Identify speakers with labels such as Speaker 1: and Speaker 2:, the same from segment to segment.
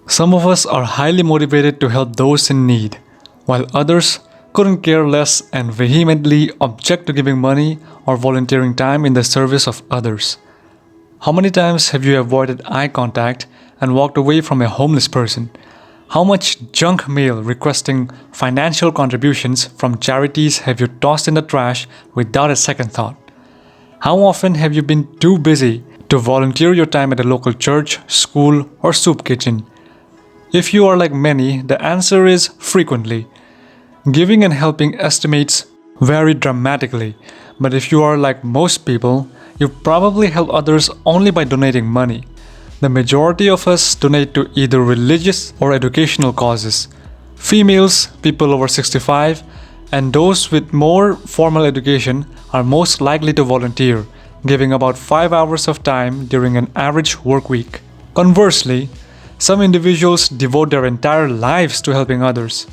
Speaker 1: Some of us are highly motivated to help those in need, while others couldn't care less and vehemently object to giving money or volunteering time in the service of others. How many times have you avoided eye contact and walked away from a homeless person? How much junk mail requesting financial contributions from charities have you tossed in the trash without a second thought? How often have you been too busy to volunteer your time at a local church, school, or soup kitchen? If you are like many, the answer is frequently. Giving and helping estimates vary dramatically, but if you are like most people, you probably help others only by donating money. The majority of us donate to either religious or educational causes. Females, people over 65, and those with more formal education are most likely to volunteer, giving about 5 hours of time during an average work week. Conversely, some individuals devote their entire lives to helping others.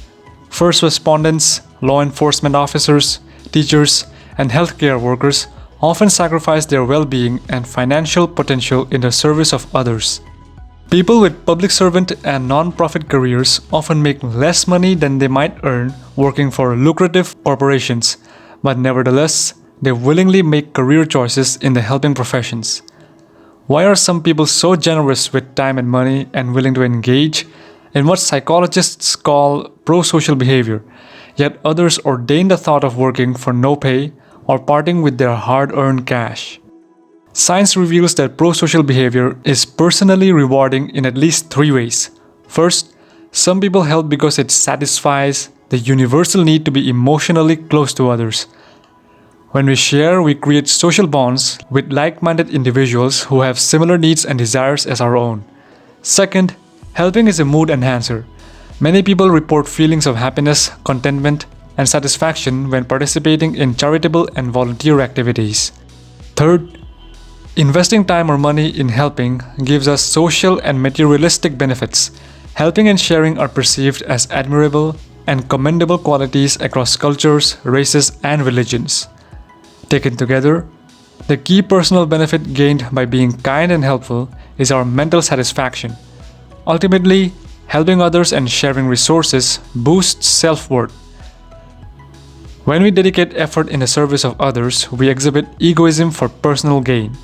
Speaker 1: First respondents, law enforcement officers, teachers, and healthcare workers often sacrifice their well-being and financial potential in the service of others. People with public servant and non-profit careers often make less money than they might earn working for lucrative corporations, but nevertheless, they willingly make career choices in the helping professions. Why are some people so generous with time and money and willing to engage in what psychologists call pro-social behavior, yet others ordain the thought of working for no pay or parting with their hard-earned cash? Science reveals that pro-social behavior is personally rewarding in at least 3 ways. First, some people help because it satisfies the universal need to be emotionally close to others. When we share, we create social bonds with like-minded individuals who have similar needs and desires as our own. Second, helping is a mood enhancer. Many people report feelings of happiness, contentment, and satisfaction when participating in charitable and volunteer activities. Third, investing time or money in helping gives us social and materialistic benefits. Helping and sharing are perceived as admirable and commendable qualities across cultures, races, and religions. Taken together, the key personal benefit gained by being kind and helpful is our mental satisfaction. Ultimately, helping others and sharing resources boosts self-worth. When we dedicate effort in the service of others, we exhibit egoism for personal gain.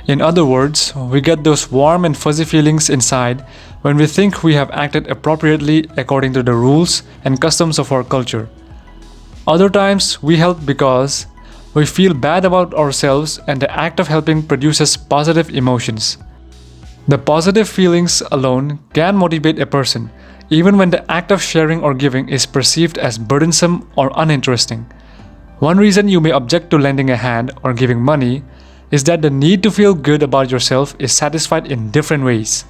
Speaker 1: In other words, we get those warm and fuzzy feelings inside when we think we have acted appropriately according to the rules and customs of our culture. Other times, we help because we feel bad about ourselves and the act of helping produces positive emotions. The positive feelings alone can motivate a person, even when the act of sharing or giving is perceived as burdensome or uninteresting. One reason you may object to lending a hand or giving money is that the need to feel good about yourself is satisfied in different ways.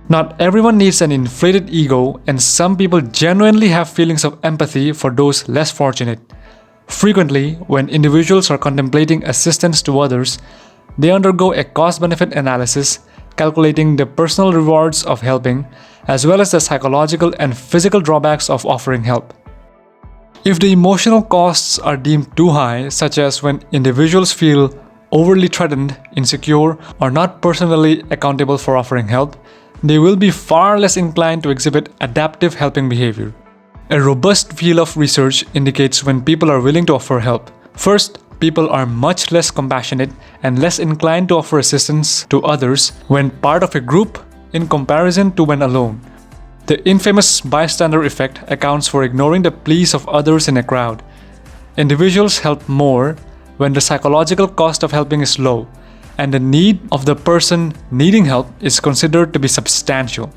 Speaker 1: Not everyone needs an inflated ego, and some people genuinely have feelings of empathy for those less fortunate. Frequently, when individuals are contemplating assistance to others, they undergo a cost-benefit analysis, calculating the personal rewards of helping, as well as the psychological and physical drawbacks of offering help. If the emotional costs are deemed too high, such as when individuals feel overly threatened, insecure, or not personally accountable for offering help, they will be far less inclined to exhibit adaptive helping behavior. A robust field of research indicates when people are willing to offer help. First, people are much less compassionate and less inclined to offer assistance to others when part of a group in comparison to when alone. The infamous bystander effect accounts for ignoring the pleas of others in a crowd. Individuals help more when the psychological cost of helping is low and the need of the person needing help is considered to be substantial.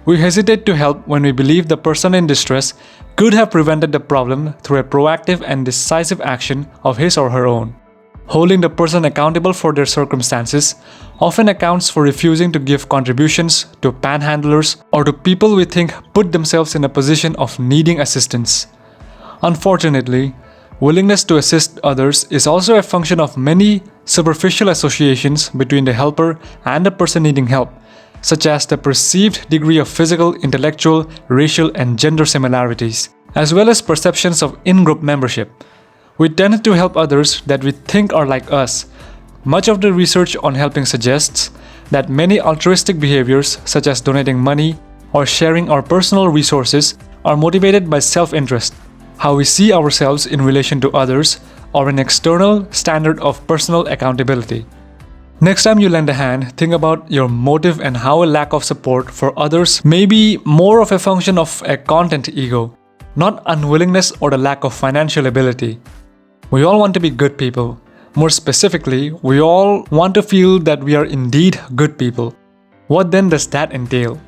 Speaker 1: We hesitate to help when we believe the person in distress could have prevented the problem through a proactive and decisive action of his or her own. Holding the person accountable for their circumstances often accounts for refusing to give contributions to panhandlers or to people we think put themselves in a position of needing assistance. Unfortunately, willingness to assist others is also a function of many superficial associations between the helper and the person needing help, such as the perceived degree of physical, intellectual, racial, and gender similarities, as well as perceptions of in-group membership. We tend to help others that we think are like us. Much of the research on helping suggests that many altruistic behaviors, such as donating money, or sharing our personal resources are motivated by self-interest, how we see ourselves in relation to others, or an external standard of personal accountability. Next time you lend a hand, think about your motive and how a lack of support for others may be more of a function of a content ego, not unwillingness or the lack of financial ability. We all want to be good people. More specifically, we all want to feel that we are indeed good people. What then does that entail?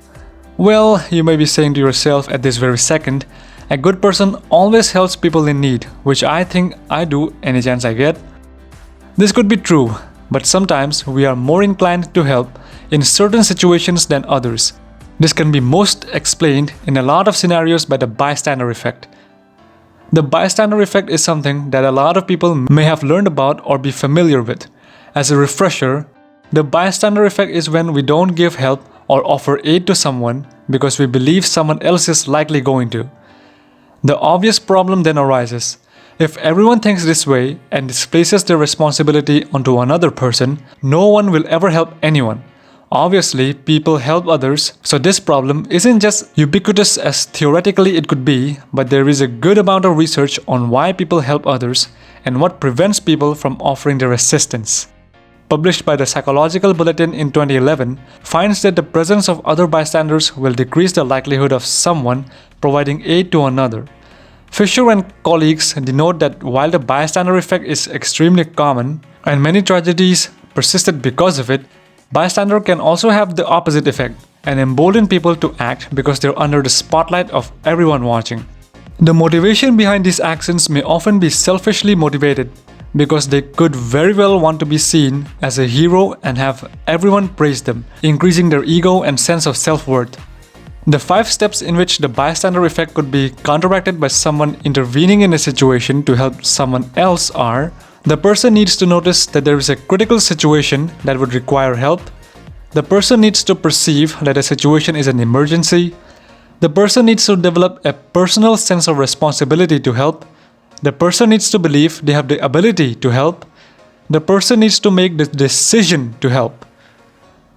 Speaker 1: Well, you may be saying to yourself at this very second, a good person always helps people in need, which I think I do any chance I get. This could be true, but sometimes we are more inclined to help in certain situations than others. This can be most explained in a lot of scenarios by the bystander effect. The bystander effect is something that a lot of people may have learned about or be familiar with. As a refresher, the bystander effect is when we don't give help or offer aid to someone because we believe someone else is likely going to. The obvious problem then arises. If everyone thinks this way and displaces their responsibility onto another person, no one will ever help anyone. Obviously, people help others, so this problem isn't just ubiquitous as theoretically it could be, but there is a good amount of research on why people help others and what prevents people from offering their assistance. Published by the Psychological Bulletin in 2011, finds that the presence of other bystanders will decrease the likelihood of someone providing aid to another. Fisher and colleagues denote that while the bystander effect is extremely common and many tragedies persisted because of it, bystander can also have the opposite effect and embolden people to act because they're under the spotlight of everyone watching. The motivation behind these actions may often be selfishly motivated because they could very well want to be seen as a hero and have everyone praise them, increasing their ego and sense of self-worth. The 5 steps in which the bystander effect could be counteracted by someone intervening in a situation to help someone else are: the person needs to notice that there is a critical situation that would require help. The person needs to perceive that a situation is an emergency. The person needs to develop a personal sense of responsibility to help. The person needs to believe they have the ability to help. The person needs to make the decision to help.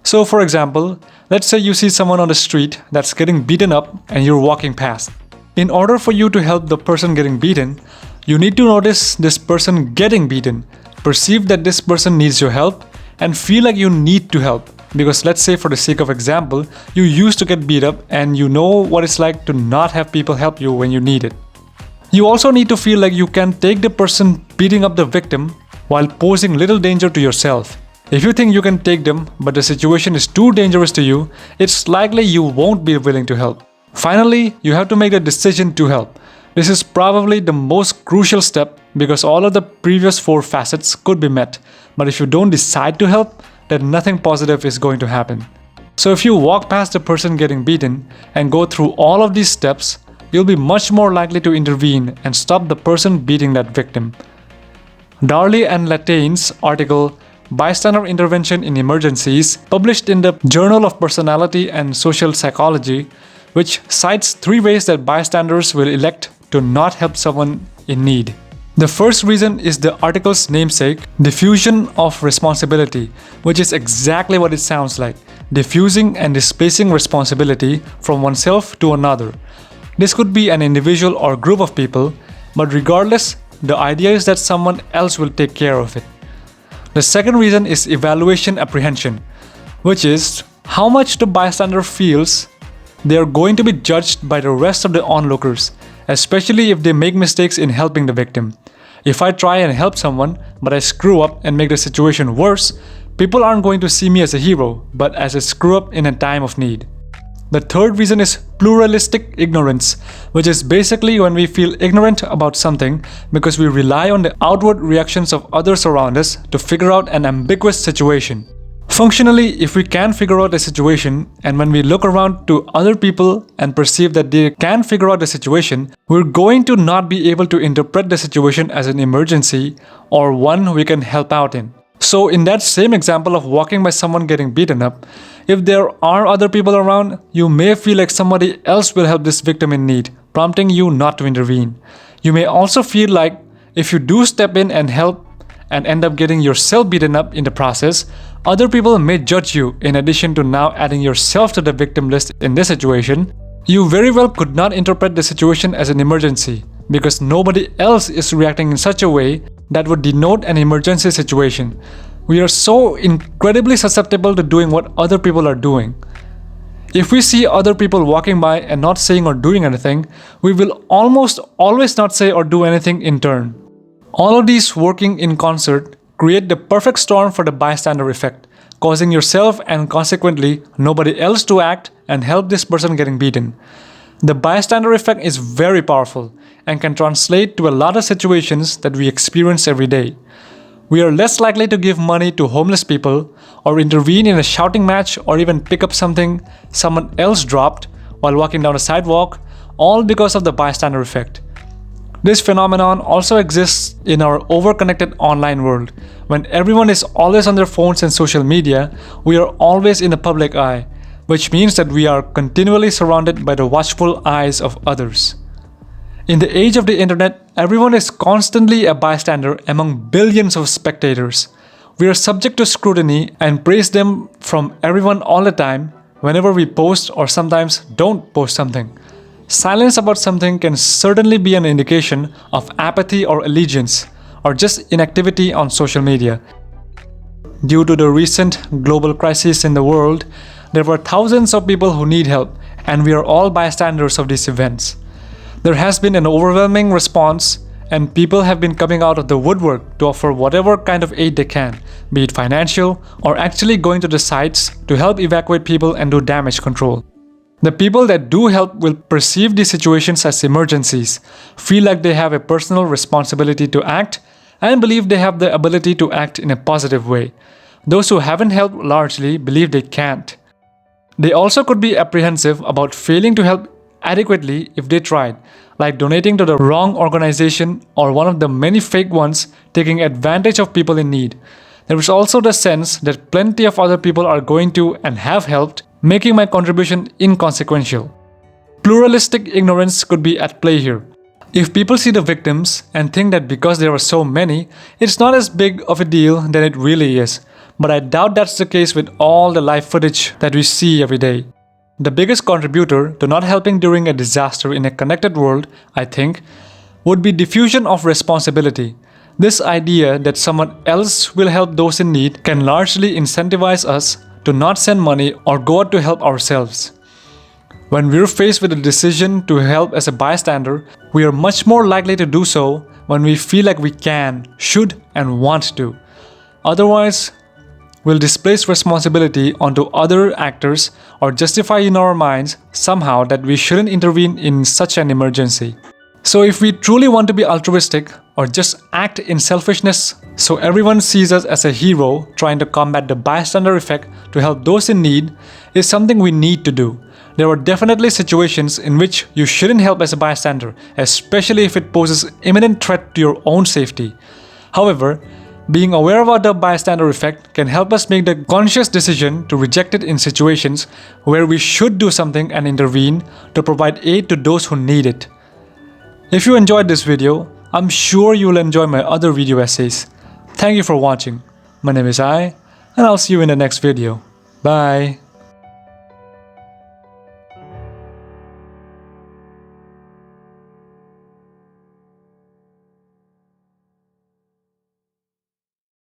Speaker 1: So for example, let's say you see someone on the street that's getting beaten up and you're walking past. In order for you to help the person getting beaten, you need to notice this person getting beaten, perceive that this person needs your help, and feel like you need to help. Because let's say for the sake of example, you used to get beat up and you know what it's like to not have people help you when you need it. You also need to feel like you can take the person beating up the victim while posing little danger to yourself. If you think you can take them, but the situation is too dangerous to you, it's likely you won't be willing to help. Finally, you have to make the decision to help. This is probably the most crucial step because all of the previous 4 facets could be met. But if you don't decide to help, then nothing positive is going to happen. So if you walk past the person getting beaten and go through all of these steps, you'll be much more likely to intervene and stop the person beating that victim. Darley and Lataine's article, Bystander Intervention in Emergencies, published in the Journal of Personality and Social Psychology, which cites 3 ways that bystanders will elect to not help someone in need. The first reason is the article's namesake, diffusion of responsibility, which is exactly what it sounds like, diffusing and displacing responsibility from oneself to another. This could be an individual or group of people, but regardless, the idea is that someone else will take care of it. The second reason is evaluation apprehension, which is how much the bystander feels they are going to be judged by the rest of the onlookers, especially if they make mistakes in helping the victim. If I try and help someone, but I screw up and make the situation worse, people aren't going to see me as a hero, but as a screw up in a time of need. The third reason is pluralistic ignorance, which is basically when we feel ignorant about something because we rely on the outward reactions of others around us to figure out an ambiguous situation. Functionally, if we can figure out a situation and when we look around to other people and perceive that they can figure out the situation, we're going to not be able to interpret the situation as an emergency or one we can help out in. So in that same example of walking by someone getting beaten up, if there are other people around, you may feel like somebody else will help this victim in need, prompting you not to intervene. You may also feel like if you do step in and help and end up getting yourself beaten up in the process, other people may judge you in addition to now adding yourself to the victim list in this situation. You very well could not interpret the situation as an emergency because nobody else is reacting in such a way that would denote an emergency situation. We are so incredibly susceptible to doing what other people are doing. If we see other people walking by and not saying or doing anything, we will almost always not say or do anything in turn. All of these working in concert create the perfect storm for the bystander effect, causing yourself and consequently nobody else to act and help this person getting beaten. The bystander effect is very powerful and can translate to a lot of situations that we experience every day. We are less likely to give money to homeless people or intervene in a shouting match or even pick up something someone else dropped while walking down a sidewalk, all because of the bystander effect. This phenomenon also exists in our over-connected online world. When everyone is always on their phones and social media, we are always in the public eye, which means that we are continually surrounded by the watchful eyes of others. In the age of the internet, everyone is constantly a bystander among billions of spectators. We are subject to scrutiny and praise them from everyone all the time whenever we post or sometimes don't post something. Silence about something can certainly be an indication of apathy or allegiance, or just inactivity on social media. Due to the recent global crisis in the world, there were thousands of people who need help, and we are all bystanders of these events. There has been an overwhelming response, and people have been coming out of the woodwork to offer whatever kind of aid they can, be it financial or actually going to the sites to help evacuate people and do damage control. The people that do help will perceive these situations as emergencies, feel like they have a personal responsibility to act, and believe they have the ability to act in a positive way. Those who haven't helped largely believe they can't. They also could be apprehensive about failing to help adequately if they tried, like donating to the wrong organization or one of the many fake ones taking advantage of people in need. There is also the sense that plenty of other people are going to and have helped, making my contribution inconsequential. Pluralistic ignorance could be at play here. If people see the victims and think that because there are so many, it's not as big of a deal than it really is, but I doubt that's the case with all the live footage that we see every day. The biggest contributor to not helping during a disaster in a connected world, I think, would be diffusion of responsibility. This idea that someone else will help those in need can largely incentivize us to not send money or go out to help ourselves. When we're faced with a decision to help as a bystander, we are much more likely to do so when we feel like we can, should, and want to. Otherwise, we'll displace responsibility onto other actors or justify in our minds somehow that we shouldn't intervene in such an emergency. So if we truly want to be altruistic or just act in selfishness so everyone sees us as a hero trying to combat the bystander effect to help those in need, is something we need to do. There are definitely situations in which you shouldn't help as a bystander, especially if it poses imminent threat to your own safety. However, being aware about the bystander effect can help us make the conscious decision to reject it in situations where we should do something and intervene to provide aid to those who need it. If you enjoyed this video, I'm sure you'll enjoy my other video essays. Thank you for watching. My name is I, and I'll see you in the next video. Bye.